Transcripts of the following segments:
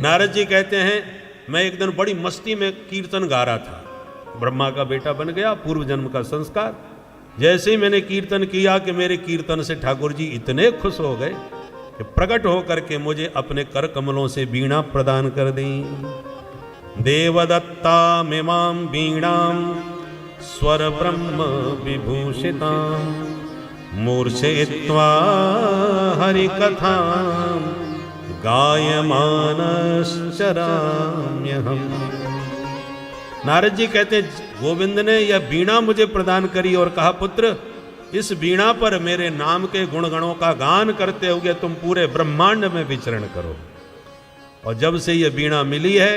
नारद जी कहते हैं मैं एक दिन बड़ी मस्ती में कीर्तन गा रहा था, ब्रह्मा का बेटा बन गया, पूर्व जन्म का संस्कार। जैसे ही मैंने कीर्तन किया कि मेरे कीर्तन से ठाकुर जी इतने खुश हो गए कि प्रकट होकर के मुझे अपने कर कमलों से वीणा प्रदान कर दी। देवदत्ता मिमां वीणां स्वर ब्रह्म विभूषितां मूर्छयित्वा हरिकथां गायमानश्चराम्यहम्। नारद जी कहते गोविंद ने यह वीणा मुझे प्रदान करी और कहा पुत्र इस वीणा पर मेरे नाम के गुणगणों का गान करते हुए तुम पूरे ब्रह्मांड में विचरण करो। और जब से यह वीणा मिली है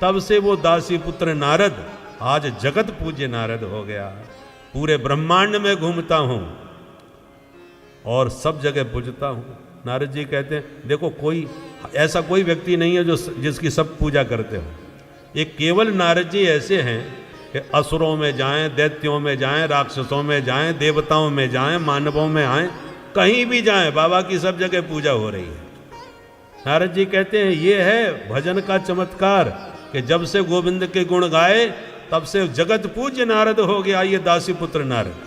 तब से वो दासी पुत्र नारद आज जगत पूज्य नारद हो गया। पूरे ब्रह्मांड में घूमता हूं और सब जगह पूजता हूं। नारद जी कहते हैं देखो कोई ऐसा कोई व्यक्ति नहीं है जो जिसकी सब पूजा करते हो। ये केवल नारद जी ऐसे हैं कि असुरों में जाएं, दैत्यों में जाएं, राक्षसों में जाएं, देवताओं में जाएं, मानवों में आएं, कहीं भी जाएं बाबा की सब जगह पूजा हो रही है। नारद जी कहते हैं ये है भजन का चमत्कार कि जब से गोविंद के गुण गाए तब से जगत पूज्य नारद हो गया ये दासी पुत्र नारद।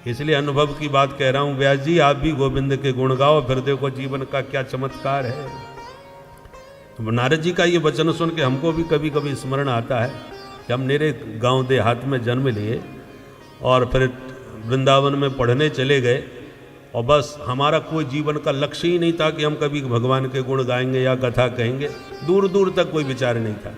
इसलिए अनुभव की बात कह रहा हूं व्यास जी, आप भी गोविंद के गुण गाओ, फिर देखो जीवन का क्या चमत्कार है। तो नारद जी का ये वचन सुन के हमको भी कभी कभी स्मरण आता है कि हम मेरे गांव देहात में जन्म लिए और फिर वृंदावन में पढ़ने चले गए और बस हमारा कोई जीवन का लक्ष्य ही नहीं था कि हम कभी भगवान के गुण गाएंगे या कथा कहेंगे, दूर दूर तक कोई विचार नहीं था।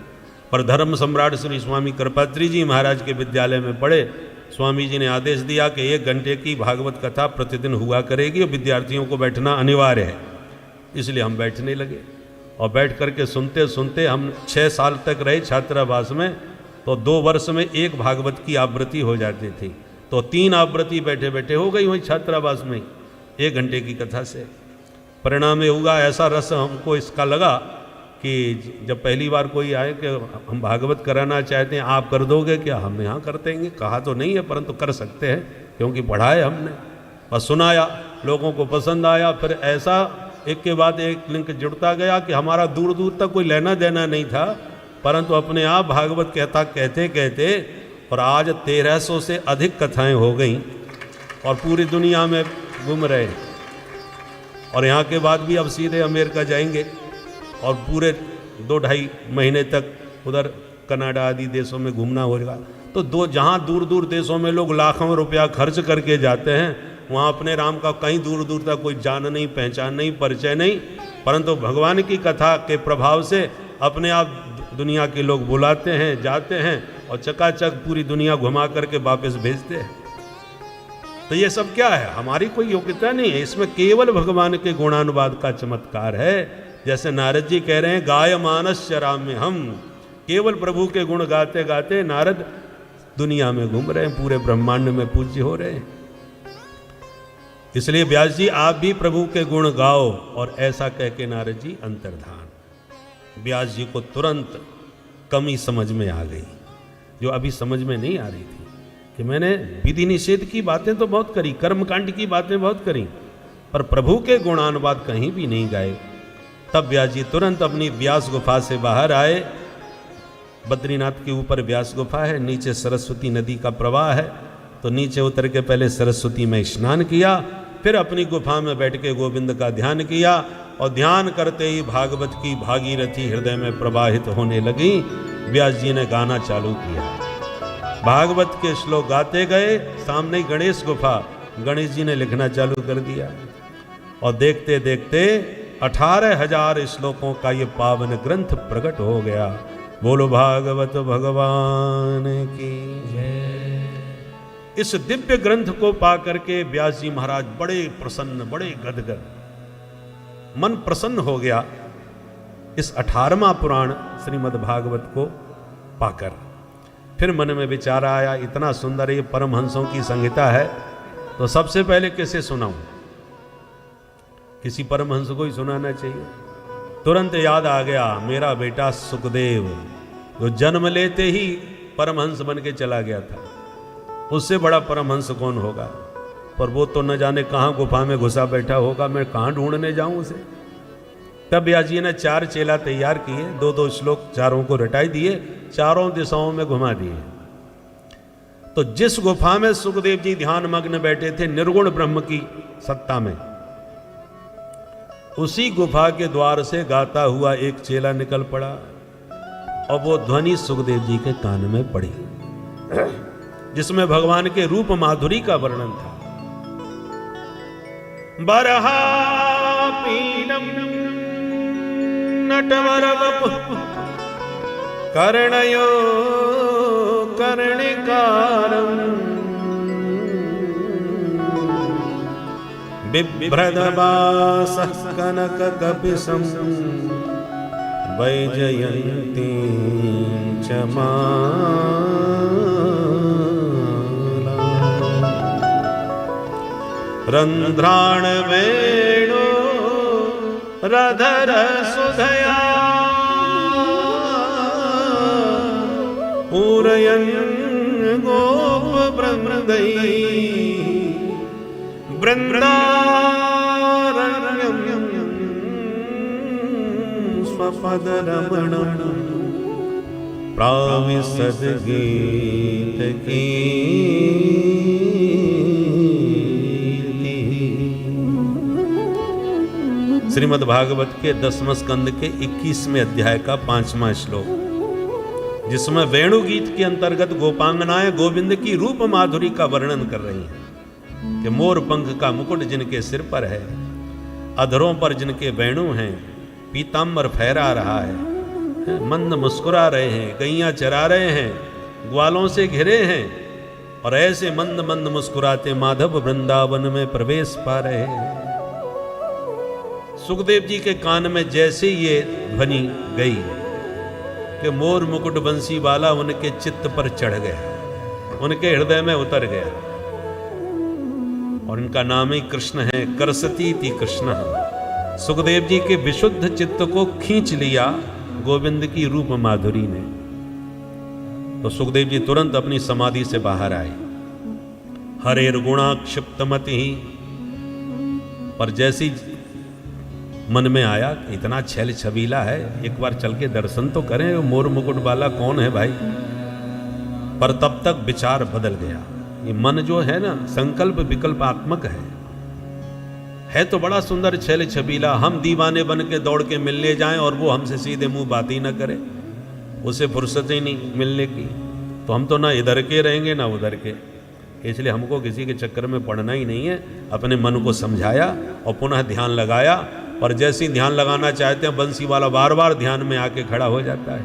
पर धर्म सम्राट श्री स्वामी कृपात्री जी महाराज के विद्यालय में पढ़े, स्वामी जी ने आदेश दिया कि 1 घंटे की भागवत कथा प्रतिदिन हुआ करेगी और विद्यार्थियों को बैठना अनिवार्य है। इसलिए हम बैठने लगे और बैठ करके सुनते सुनते हम 6 साल तक रहे छात्रावास में। तो 2 वर्ष में 1 भागवत की आवृत्ति हो जाती थी, तो 3 आवृत्ति बैठे बैठे हो गई वहीं छात्रावास में 1 घंटे की कथा से। परिणाम में हुआ ऐसा रस हमको इसका लगा कि जब पहली बार कोई आए कि हम भागवत कराना चाहते हैं, आप कर दोगे क्या? हम यहाँ कर देंगे, कहा तो नहीं है परंतु कर सकते हैं क्योंकि पढ़ाए हमने और सुनाया, लोगों को पसंद आया। फिर ऐसा एक के बाद एक लिंक जुड़ता गया कि हमारा दूर दूर तक कोई लेना देना नहीं था, परंतु अपने आप भागवत कहते कहते और आज 1300 से अधिक कथाएं हो गई और पूरी दुनिया में घूम रहे। और यहाँ के बाद भी अब सीधे अमेरिका जाएंगे और पूरे 2-2.5 महीने तक उधर कनाडा आदि देशों में घूमना होगा। तो जहाँ दूर दूर देशों में लोग लाखों रुपया खर्च करके जाते हैं, वहाँ अपने राम का कहीं दूर दूर तक कोई जान नहीं, पहचान नहीं, परिचय नहीं, परंतु भगवान की कथा के प्रभाव से अपने आप दुनिया के लोग बुलाते हैं, जाते हैं और चकाचक पूरी दुनिया घुमा करके वापस भेजते हैं। तो ये सब क्या है? हमारी कोई योग्यता नहीं है, इसमें केवल भगवान के गुणानुवाद का चमत्कार है। जैसे नारद जी कह रहे हैं गायमानस चराम्य हम, केवल प्रभु के गुण गाते गाते नारद दुनिया में घूम रहे हैं, पूरे ब्रह्मांड में पूज्य हो रहे हैं। इसलिए व्यास जी आप भी प्रभु के गुण गाओ। और ऐसा कह के नारद जी अंतर्धान। व्यास जी को तुरंत कमी समझ में आ गई जो अभी समझ में नहीं आ रही थी कि मैंने विधि निषेध की बातें तो बहुत करी, कर्मकांड की बातें बहुत करी, पर प्रभु के गुणानुवाद कहीं भी नहीं गाए। तब व्यास जी तुरंत अपनी व्यास गुफा से बाहर आए। बद्रीनाथ के ऊपर व्यास गुफा है, नीचे सरस्वती नदी का प्रवाह है, तो नीचे उतर के पहले सरस्वती में स्नान किया, फिर अपनी गुफा में बैठ के गोविंद का ध्यान किया और ध्यान करते ही भागवत की भागीरथी हृदय में प्रवाहित होने लगी। व्यास जी ने गाना चालू किया, भागवत के श्लोक गाते गए। सामने गणेश गुफा, गणेश जी ने लिखना चालू कर दिया और देखते देखते 18,000 श्लोकों का ये पावन ग्रंथ प्रकट हो गया। बोलो भागवत भगवान की जय। इस दिव्य ग्रंथ को पा करके व्यास जी महाराज बड़े प्रसन्न, बड़े गदगद, मन प्रसन्न हो गया इस 18वां पुराण श्रीमद् भागवत को पाकर। फिर मन में विचार आया इतना सुंदर ये परमहंसों की संहिता है, तो सबसे पहले किसे सुनाऊं? किसी परमहंस को ही सुनाना चाहिए। तुरंत याद आ गया मेरा बेटा सुखदेव, जो जन्म लेते ही परमहंस बन के चला गया था। उससे बड़ा परमहंस कौन होगा? पर वो तो न जाने कहाँ गुफा में घुसा बैठा होगा, मैं कहाँ ढूंढने जाऊं उसे। तब व्यास जी ने 4 चेला तैयार किए, 2-2 श्लोक चारों को रटाई दिए, चारों दिशाओं में घुमा दिए। तो जिस गुफा में सुखदेव जी ध्यान मग्न बैठे थे निर्गुण ब्रह्म की सत्ता में, उसी गुफा के द्वार से गाता हुआ एक चेला निकल पड़ा और वो ध्वनि सुखदेव जी के कान में पड़ी, जिसमें भगवान के रूप माधुरी का वर्णन था। बरहा पीनम नटवरवपु कर्णयो कर्णिकारम् बिभ्रदवासः कनककपिशं वैजयन्तीं च माला रन्ध्राण वेणो रधर सुधया पूरयन् गोप ब्रह्मदै वृन्दारण्यं स्वपदरमणं प्राविशद गीत की। श्रीमद् भागवत के 10वें स्कंद के 21वें अध्याय का 5वां श्लोक, जिसमें वेणु गीत के अंतर्गत गोपांगनाएं गोविंद की रूप माधुरी का वर्णन कर रही हैं कि मोर पंख का मुकुट जिनके सिर पर है, अधरों पर जिनके वेणु हैं, पीतांबर फहरा रहा है, मंद मुस्कुरा रहे हैं, गैया चरा रहे हैं, ग्वालों से घिरे हैं और ऐसे मंद मंद मुस्कुराते माधव वृंदावन में प्रवेश पा रहे हैं। सुखदेव जी के कान में जैसे ये ध्वनि गई कि मोर मुकुट बंसी वाला उनके चित्त पर चढ़ गया, उनके हृदय में उतर गया। और इनका नाम ही कृष्ण है, करसतीति कृष्ण। सुखदेव जी के विशुद्ध चित्त को खींच लिया गोविंद की रूप माधुरी ने। तो सुखदेव जी तुरंत अपनी समाधि से बाहर आए। हरेर गुणा क्षिप्तमति, पर जैसी मन में आया इतना छैल छबीला है, एक बार चल के दर्शन तो करें, मोर मुकुट वाला कौन है भाई। पर तब तक विचार बदल गया। ये मन जो है ना, संकल्प विकल्पात्मक है तो बड़ा सुंदर छैल छबीला। हम दीवाने बन के दौड़ के मिलने जाएं और वो हमसे सीधे मुंह बात ही ना करे, उसे फुर्सत ही नहीं मिलने की, तो हम तो ना इधर के रहेंगे ना उधर के। इसलिए हमको किसी के चक्कर में पड़ना ही नहीं है। अपने मन को समझाया और पुनः ध्यान लगाया, और जैसे ध्यान लगाना चाहते हैं बंसी वाला बार बार ध्यान में आके खड़ा हो जाता है।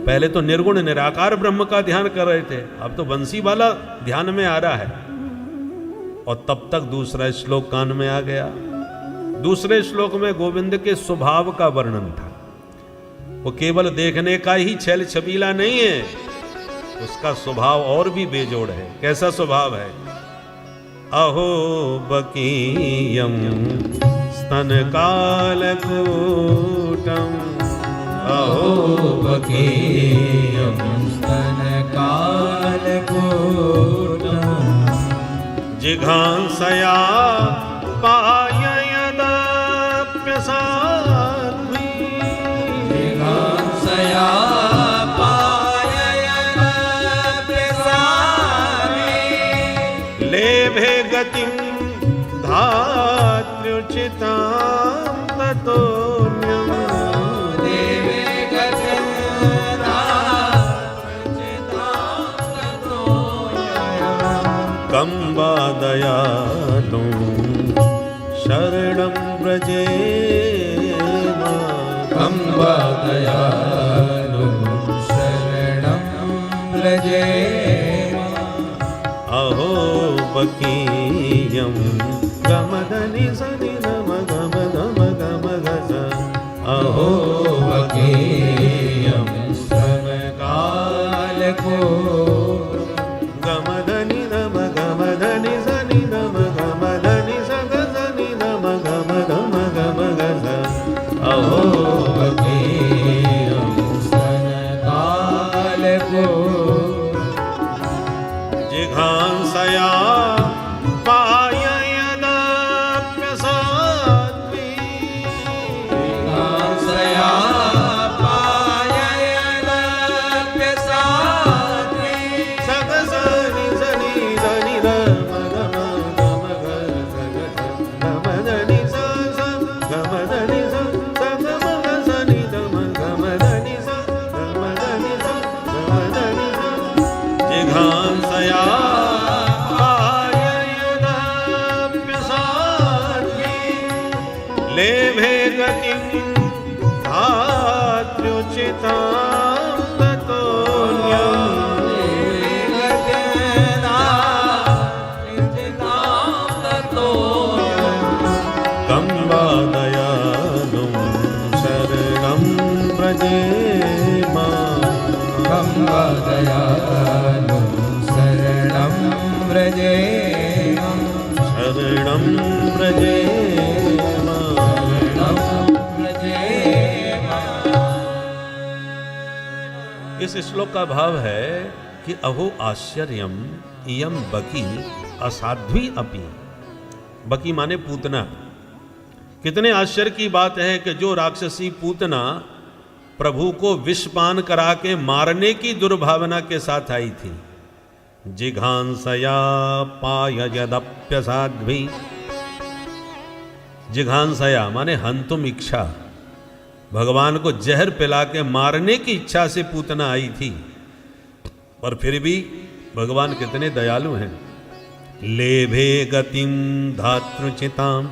पहले तो निर्गुण निराकार ब्रह्म का ध्यान कर रहे थे, अब तो बंसी वाला ध्यान में आ रहा है। और तब तक दूसरा श्लोक कान में आ गया। दूसरे श्लोक में गोविंद के स्वभाव का वर्णन था। वो केवल देखने का ही छैल छबीला नहीं है, उसका स्वभाव और भी बेजोड़ है। कैसा स्वभाव है? अहो बकीयम स्तन कालकूटम, अहो बकीयम स्तन कालकूटम, जिघांसया पाययदप्यसाध्वी, जिघांसया पाययदप्यसाध्वी, लेभे गतिं धात्र्युचितां ततोऽन्यम्, लेभे गतिं धात्र्युचितां ततोऽन्यम्, कं वा दयालुं शरणं व्रजेम, कं वा दयालुं शरणं व्रजेम, अहो बकीयं गमदनि सनि नम गम गम गम गज, अहो बकीयं स्तन कालकूटम, गमदनि नम गमदनि सनि नम गमदनि सग सनि नम गम गम गम गज, अहो बकीयं स्तन कालकूटम, जिघांसया पाययदप्यसाध्वी, भजे गंगा दयालु शरणं व्रजे शरणं व्रजे इस श्लोक का भाव है कि अहो आश्चर्यम इयम बकी असाध्वी अपि। बकी माने पूतना। कितने आश्चर्य की बात है कि जो राक्षसी पूतना प्रभु को विषपान करा के मारने की दुर्भावना के साथ आई थी। जिघांसया पाय यदप्यसाध्वी। जिघांसया माने हंतुम इच्छा, भगवान को जहर पिला के मारने की इच्छा से पूतना आई थी, पर फिर भी भगवान कितने दयालु हैं। लेभे गतिम धातृचिताम।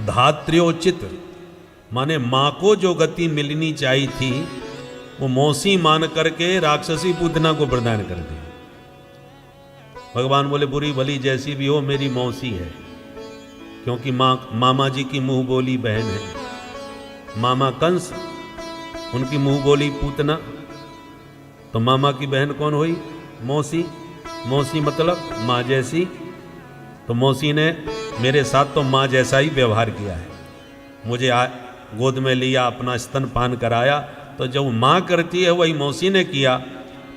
धात्र्योचित माने माँ को जो गति मिलनी चाहिए थी वो मौसी मान करके राक्षसी पूतना को प्रदान कर दी। भगवान बोले बुरी भली जैसी भी हो मेरी मौसी है, क्योंकि मामा जी की मुंह बोली बहन है। मामा कंस, उनकी मुंह बोली पूतना, तो मामा की बहन कौन हुई? मौसी। मौसी मतलब माँ जैसी। तो मौसी ने मेरे साथ तो माँ जैसा ही व्यवहार किया है। मुझे गोद में लिया, अपना स्तनपान कराया, तो जो माँ करती है वही मौसी ने किया।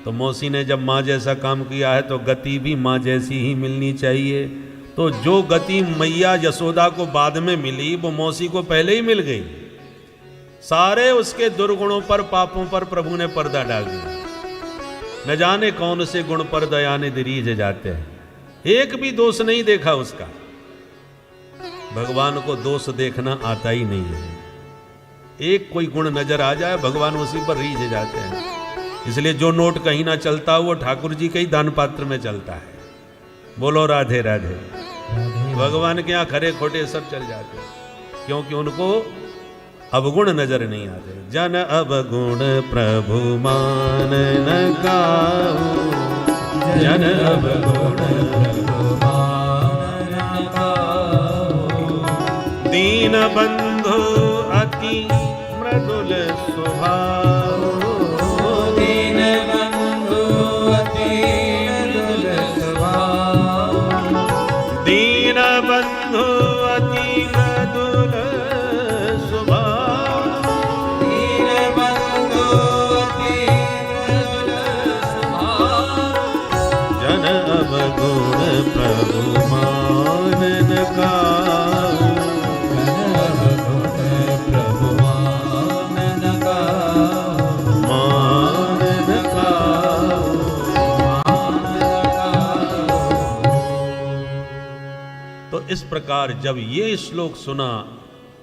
तो मौसी ने जब माँ जैसा काम किया है तो गति भी माँ जैसी ही मिलनी चाहिए। तो जो गति मैया यशोदा को बाद में मिली वो मौसी को पहले ही मिल गई। सारे उसके दुर्गुणों पर, पापों पर प्रभु ने पर्दा डाल दिया। न जाने कौन से गुण पर दया निधि रीझ जाते हैं, एक भी दोष नहीं देखा उसका। भगवान को दोष देखना आता ही नहीं है। एक कोई गुण नजर आ जाए भगवान उसी पर रीझ जाते हैं। इसलिए जो नोट कहीं ना चलता वो ठाकुर जी के ही दान पात्र में चलता है। बोलो राधे राधे। भगवान के यहाँ खरे खोटे सब चल जाते हैं, क्योंकि उनको अवगुण नजर नहीं आते। जन अवगुण प्रभु मान न गाऊं, जन अवगुण प्रभु मान न गाऊं। दीन बंधु अति मृदुल स्वभाव, दीन बंधु अति मृदुल स्वभाव, दीन बंधु अति मृदुल स्वभाव, दीन बंधु अति मृदुल स्वभाव। जन अवगुण प्रभु मान न गाऊं, प्रभु मान न गाऊं, मान न गाऊं। तो इस प्रकार जब ये श्लोक सुना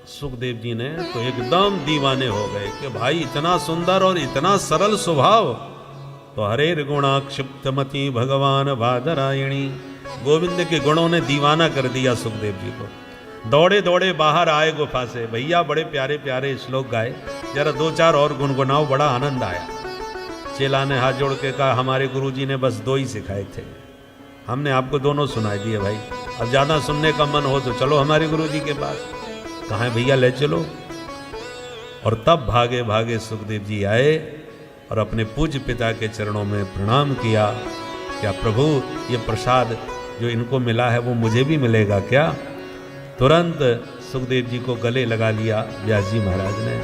सुखदेव जी ने तो एकदम दीवाने हो गए कि भाई इतना सुंदर और इतना सरल स्वभाव। तो हरे गुणा क्षिप्तमति भगवान वादरायणी। गोविंद के गुणों ने दीवाना कर दिया सुखदेव जी को। दौड़े दौड़े बाहर आए गुफा से, भैया बड़े प्यारे प्यारे श्लोक गाए, जरा दो चार और गुनगुनाओ, बड़ा आनंद आया। चेला ने हाथ जोड़ के कहा हमारे गुरुजी ने बस दो ही सिखाए थे, हमने आपको दोनों सुना दिए भाई। अब ज़्यादा सुनने का मन हो तो चलो हमारे गुरुजी के पास। कहाँ है भैया, ले चलो। और तब भागे भागे सुखदेव जी आए और अपने पूज्य पिता के चरणों में प्रणाम किया। क्या प्रभु ये प्रसाद जो इनको मिला है वो मुझे भी मिलेगा क्या? तुरंत सुखदेव जी को गले लगा लिया व्यास जी महाराज ने,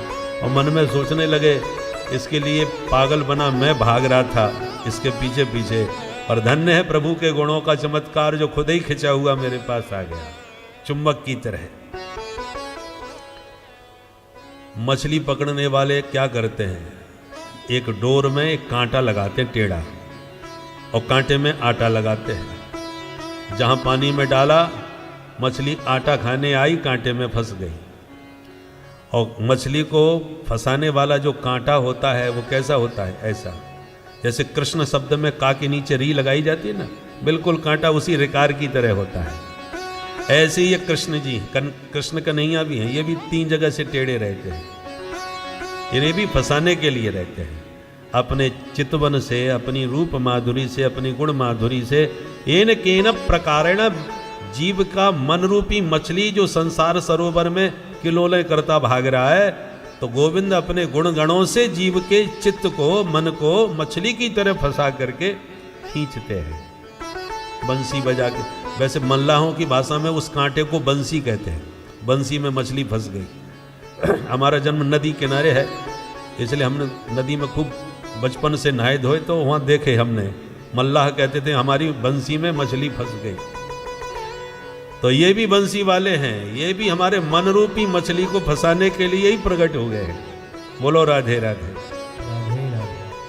और मन में सोचने लगे इसके लिए पागल बना मैं भाग रहा था इसके पीछे पीछे, और धन्य है प्रभु के गुणों का चमत्कार जो खुद ही खिंचा हुआ मेरे पास आ गया चुंबक की तरह। मछली पकड़ने वाले क्या करते हैं, एक डोर में एक कांटा लगाते हैं टेढ़ा, और कांटे में आटा लगाते हैं। जहां पानी में डाला मछली आटा खाने आई, कांटे में फंस गई। और मछली को फंसाने वाला जो कांटा होता है वो कैसा होता है? ऐसा, जैसे कृष्ण शब्द में का के नीचे री लगाई जाती है ना, बिल्कुल कांटा उसी रिकार की तरह होता है। ऐसे ही ये कृष्ण जी, कृष्ण कन्हैया भी हैं, ये भी तीन जगह से टेढ़े रहते हैं। इन्हें भी फंसाने के लिए रहते हैं। अपने चितवन से, अपनी रूप माधुरी से, अपनी गुण माधुरी से, एन केन प्रकारेण जीव का मन रूपी मछली जो संसार सरोवर में किलोले करता भाग रहा है, तो गोविंद अपने गुण गणों से जीव के चित्त को, मन को मछली की तरह फंसा करके खींचते हैं बंसी बजा के। वैसे मल्लाहों की भाषा में उस कांटे को बंसी कहते हैं। बंसी में मछली फंस गई। हमारा जन्म नदी किनारे है, इसलिए हमने नदी में खूब बचपन से नहाए धोए, तो वहाँ देखे हमने मल्लाह कहते थे हमारी बंसी में मछली फंस गई। तो ये भी बंसी वाले हैं, ये भी हमारे मन रूपी मछली को फंसाने के लिए ही प्रकट हो गए हैं। बोलो राधे राधे।